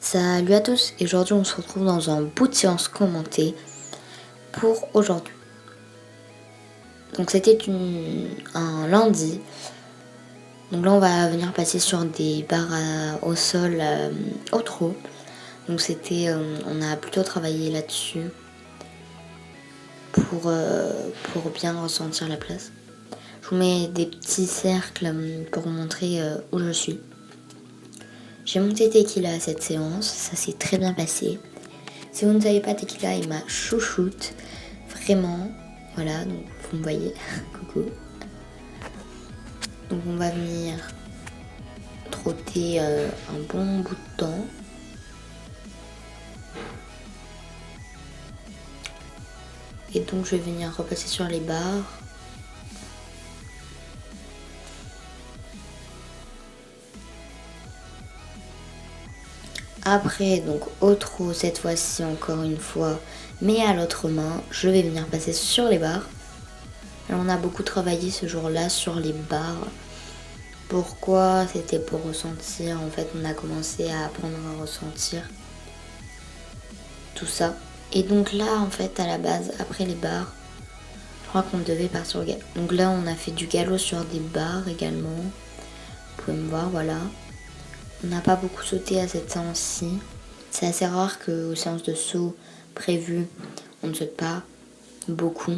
Salut à tous, et aujourd'hui on se retrouve dans un bout de séance commentée pour aujourd'hui. Donc c'était un lundi, donc là on va venir passer sur des barres au sol au trot. Donc on a plutôt travaillé là-dessus pour bien ressentir la place. Je vous mets des petits cercles pour vous montrer où je suis. J'ai monté Tequila à cette séance, ça s'est très bien passé. Si vous ne savez pas, Tequila est ma chouchoute, vraiment. Voilà, donc vous me voyez, coucou. Donc on va venir trotter un bon bout de temps. Et donc je vais venir repasser sur les barres. Après, donc au trot, cette fois-ci encore une fois, mais à l'autre main, je vais venir passer sur les barres. Alors, on a beaucoup travaillé ce jour-là sur les barres. Pourquoi? C'était pour ressentir. En fait, on a commencé à apprendre à ressentir tout ça. Et donc là, en fait, à la base, après les barres, je crois qu'on devait partir au galop. Donc là, on a fait du galop sur des barres également. Vous pouvez me voir, voilà. On n'a pas beaucoup sauté à cette séance-ci. C'est assez rare qu'aux séances de saut prévues, on ne saute pas beaucoup.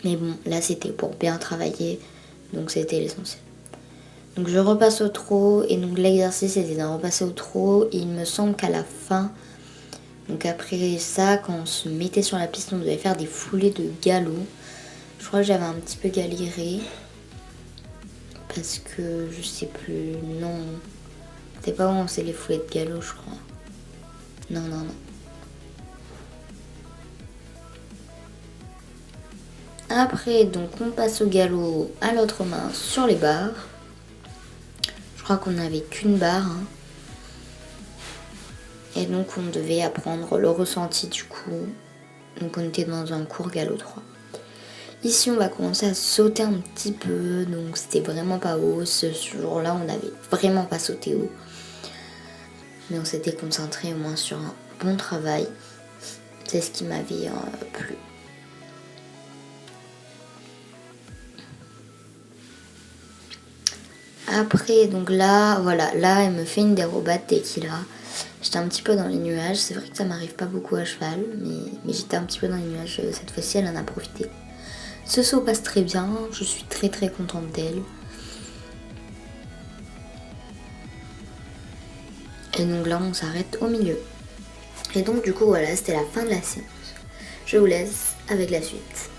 Mais bon, là, c'était pour bien travailler. Donc c'était l'essentiel. Donc je repasse au trot. Et donc l'exercice était de repasser au trot. Et il me semble qu'à la fin, donc après ça, quand on se mettait sur la piste, on devait faire des foulées de galop. Je crois que j'avais un petit peu galéré. Parce que je sais plus, non. C'est pas où on sait les foulées de galop, je crois. Non. Après, donc on passe au galop à l'autre main sur les barres. Je crois qu'on n'avait qu'une barre. Et donc on devait apprendre le ressenti du coup. Donc on était dans un court galop 3. Ici on va commencer à sauter un petit peu. Donc c'était vraiment pas haut. Ce jour-là on n'avait vraiment pas sauté haut. Mais on s'était concentré au moins sur un bon travail. C'est ce qui m'avait plu. Après, donc là, voilà, là, elle me fait une dérobade Tequila. J'étais un petit peu dans les nuages. C'est vrai que ça m'arrive pas beaucoup à cheval, mais j'étais un petit peu dans les nuages. Cette fois-ci, elle en a profité. Ce saut passe très bien. Je suis très très contente d'elle. Et donc là, on s'arrête au milieu. Et donc, du coup, voilà, c'était la fin de la séance. Je vous laisse avec la suite.